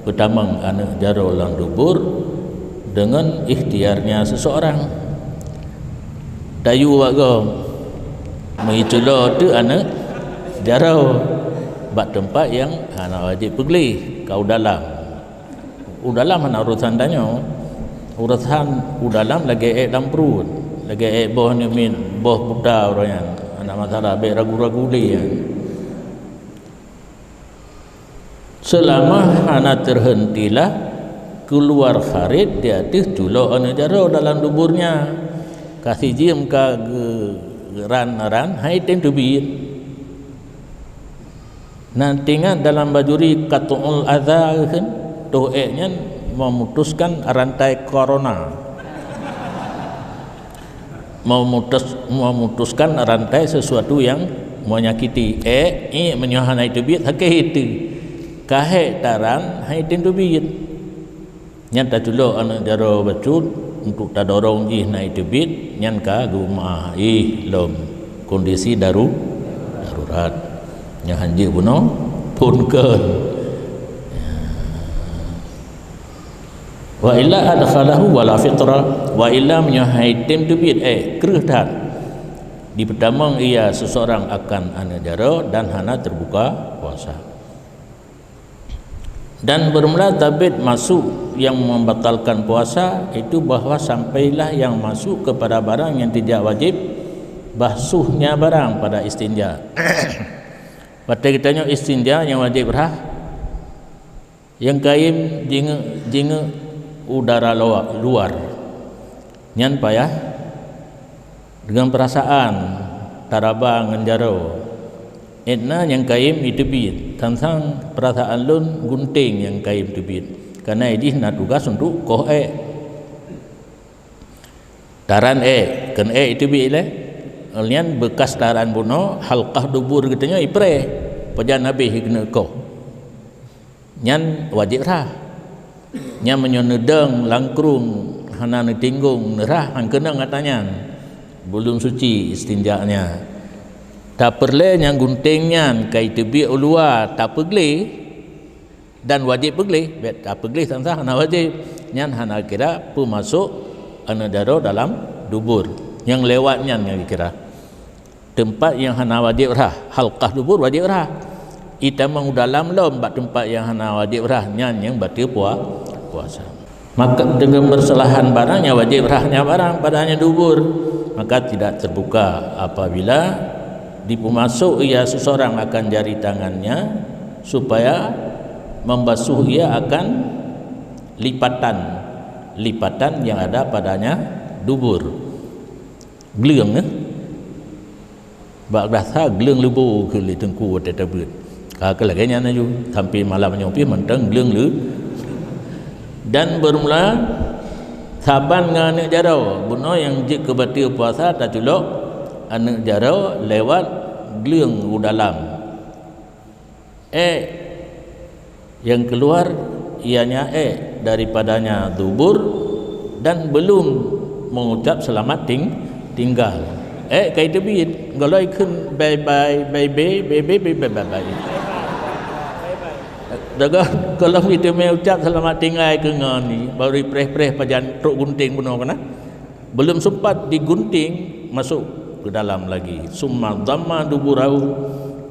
pertama anak jaro lang dubur dengan ikhtiarnya seseorang. Dayu wago mengiculo tu anak jaro bak tempat yang hana wajib pergi kau dalam. Udalam hana urusan danyo. Urusan udalam lagi dalam perut. Lagi boh ni min boh buda orang anak masalah be ragu-ragu dia. Selama hana terhentilah keluar kharit dia culok anu jaro dalam duburnya. Kasih jiem ka ran hai tem tubit. Nantinya dalam bajuri katul adza kan doanya memutuskan rantai corona. Memutuskan rantai sesuatu yang menyakiti menyohanai tubit hakeh itu kahe taran hai tem tubit nyata culok anak jaro bacut untuk tak dorong jih naik tubit nyan ka gumah lom kondisi darurat yang hanji buno pun keun wa illa adkhalahu wala fitra wa illa menyahai tim tubit kereh dah di pertama ia seseorang akan anajara dan hana terbuka puasa. Dan bermula tabit masuk yang membatalkan puasa itu bahawa sampailah yang masuk kepada barang yang tidak wajib basuhnya barang pada istinja. Pada kitanya istinja yang wajib rah yang kaim jinga udara luar nyan payah dengan perasaan tarabang ngenjaro etna yang kaim itu bit tentang perasaan lun gunting yang kaim itu bit karena ini nak tugas untuk koh taran kan itu bit le alian bekas taran buno halqah dubur katanya ipre pajan nabi higna koh nyan wajib rah nyan menyonedeng langkrung hana tinggung nerah ang kenang katanya belum suci istinjaknya. Tak perlu yang guntingnya kai tebi ulua tak pergi dan wajib pergi tak pergi sangsa hana wajib nyan hana kira pu masuk anadaro dalam dubur yang lewatnya yang kira tempat yang hana wajib rah halqah dubur wajib rah ita mang dalam lom bak tempat yang hana wajib rah nyan yang batil puasa. Maka dengan bersalahan barangnya wajib rahnya barang padanya dubur maka tidak terbuka apabila dipumasuk ia seseorang akan jari tangannya supaya membasuh ia akan lipatan yang ada padanya dubur gleung bak rasa gleung lebu ke li tengku tetabut ka laganya naju sampai malam nyompi mentang gleung le dan bermula saban nganek jarau buno yang jik kebatil puasa tak culok anak jarau lewat gleung dalam yang keluar ianya daripadanya dubur dan belum mengucap selamat tinggal kai tebit goloi kun bye bye daga kalau kita mau ucap selamat tinggal ke ngan ni baru preh pajan truk gunting buno kana belum sempat digunting masuk ke dalam lagi. Summa dhamma duburahu,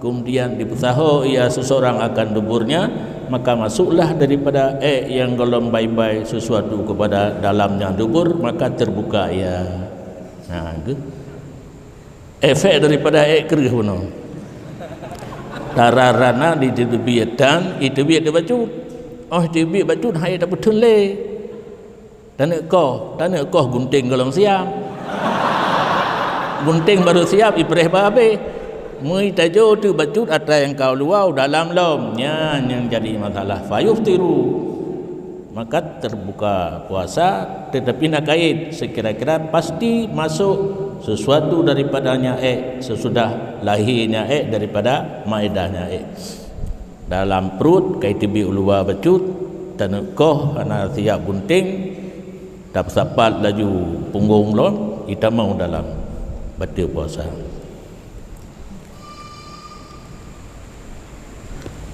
kemudian dipesaho ia seseorang akan duburnya, maka masuklah daripada yang golong baik-baik sesuatu kepada dalamnya dubur, maka terbuka ia. Nah, efek daripada kerih puno. Tararana di tebiat dan itu biat dia bacut. Oh dia biat bacut hai dah betul le. Dan kau gunting golong siap. Gunting baru siap ipreh babe. Mui tajo tu bacut ada yang kau luau dalam lomnya yang jadi masalah. Fayuftiru, maka terbuka puasa, tetapi nak kait sekira-kira pasti masuk sesuatu daripadanya sesudah lahirnya daripada maedahnya dalam perut kait tibi ulua bacut dan koh ana siap gunting tak sapat laju punggung lom kita mau dalam batal puasa.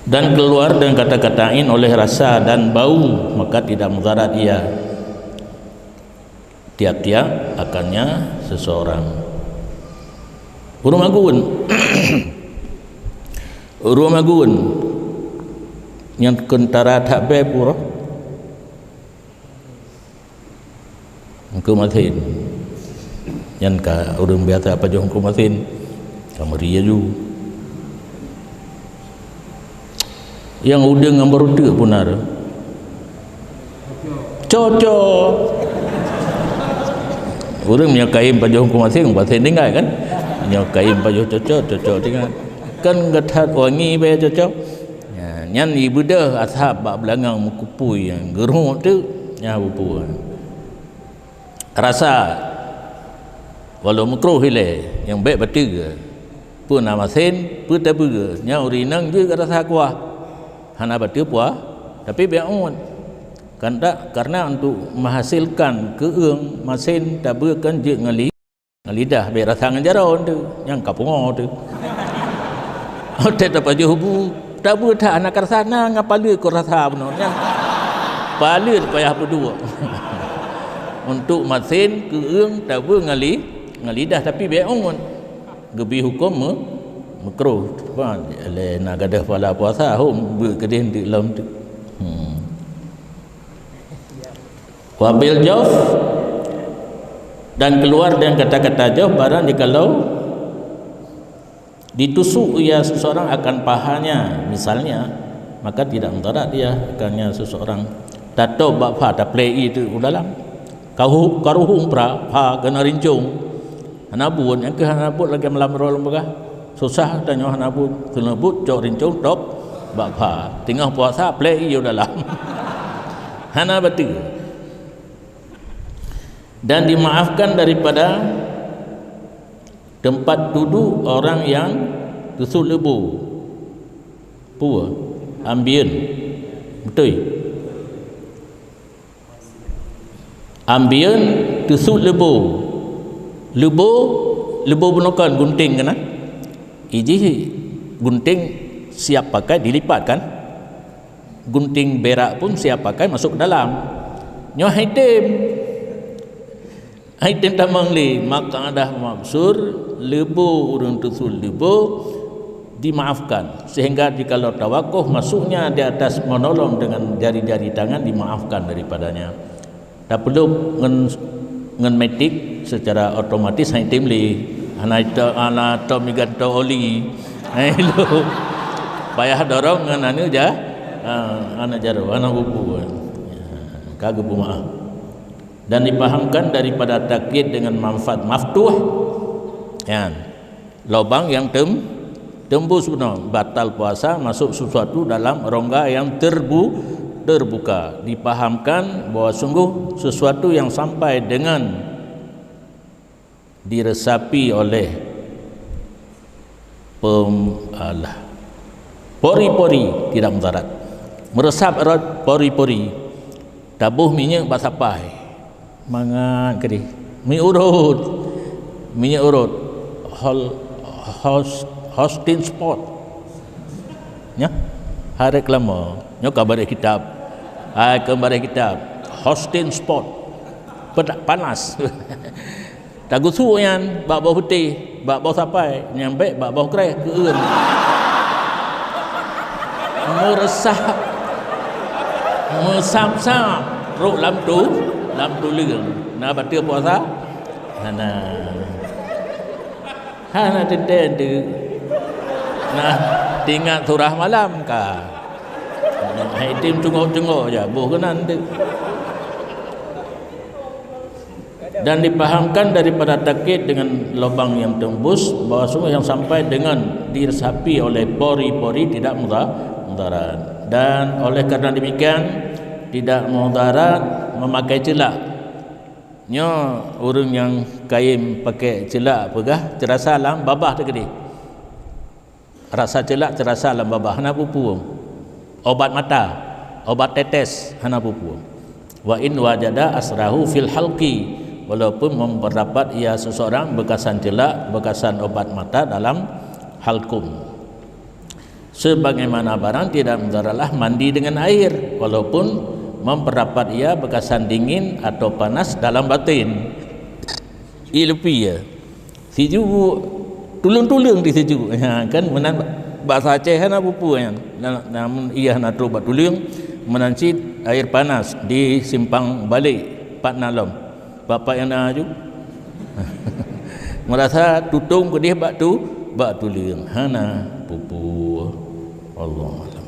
Dan keluar dengan kata-katain oleh rasa dan bau, maka tidak mudarat ia tiap-tiap akannya seseorang. Urumagun urumagun yang kentara tak bepuro kumatin yang ka urang biasa apa jong kumatin kamaria ju yang udah ngambar udah pun ada cocok orang punya kain baju hukum masing bahasa dengar kan punya kain baju cocok dengar kan gatat wangi bayar cocok nyan ibu dah ashab bak belangang mukupui yang geruk tu nya bupu rasa walau makruh ile yang baik betul pun nama sen pun tak ber nya urinang je rasa kuah hana betul puah tapi biaun kan tak karena untuk menghasilkan keung masin tak berkan je ngali lidah biar rasa ngajaron tu yang kapungo tu tak apa je hubu tak ber tak anak rasana ngapala ko rasa benar yang pala payah berdua untuk masin keung tak ber ngali lidah tapi biaun gebi hukum makruh le nak gadah pala puasa hom berkedin di dalam tu wabil jawf dan keluar dengan kata-kata jawf barang jikalau ditusuk ia seseorang akan pahanya misalnya maka tidak mudarat dia akannya seseorang tato bapa tak play itu dalam karuhung pra ha kena rincung hanabun yang ke hanabut lagi malam rol lembaga susah tanya hanabut kena but cok rincung top bapa tengah puasa play itu dalam hana betul dan dimaafkan daripada tempat duduk orang yang tusuk lebu pua ambien betul ambien tusuk lebu bunukan gunting kena iji gunting siap pakai dilipat kan gunting berak pun siap pakai masuk ke dalam nyoh item tamang li maka ada maksur lebu urang tusuk lebu dimaafkan sehingga jikalau tawakuh masuknya di atas menolong dengan jari-jari tangan dimaafkan daripadanya tak perlu ngen metik secara otomatis item li ana to migan to oli hello payah dorong ngan anu ja ana jaro ana bubu kagak maaf dan dipahamkan daripada takyid dengan manfaat maftuh ya lubang yang tembus benar batal puasa masuk sesuatu dalam rongga yang terbuka dipahamkan bahwa sungguh sesuatu yang sampai dengan diresapi oleh pori-pori tidak mudarat meresap erat pori-pori tabuh minyak basapai mangat kedi minyak urut hosting spot nya hari kelama nya kabar kitab hosting spot panas. Tagu su yang bak bau putih, bak bau sapai, nyampe bak bau kereh ke eun. Mesam-sam ruk lam tu leung. Na batia puasa. Hana tenten tu. Nah, tinggal surah malam ka. Hai tim tengok-tengok je, boh kenan tu. Dan dipahamkan daripada takkit dengan lubang yang tembus bahawa sungguh yang sampai dengan diresapi oleh pori-pori tidak mudarat. Dan oleh kerana demikian tidak mudarat memakai celak. Nya orang yang kain pakai celak pegah terasa alam babah tu gede. Rasa celak terasa alam babah hana pupu. Obat mata, obat tetes hana pupu. Wa in wajada asrahu fil halqi, walaupun memperdapat ia seseorang bekasan celak, bekasan obat mata dalam halkum. Sebagaimana barang tidak mudaratlah mandi dengan air, walaupun memperdapat ia bekasan dingin atau panas dalam batin. Ilupi ya. Siju tulung-tulung di siju. Kan menan bahasa Aceh hana pupu kan. Namun ia hana tu batulung menancit air panas di simpang balik Pak Nalom. Bapak yang nak aju merasa tutung ke dia bak tu tulung hana pupu. Allah.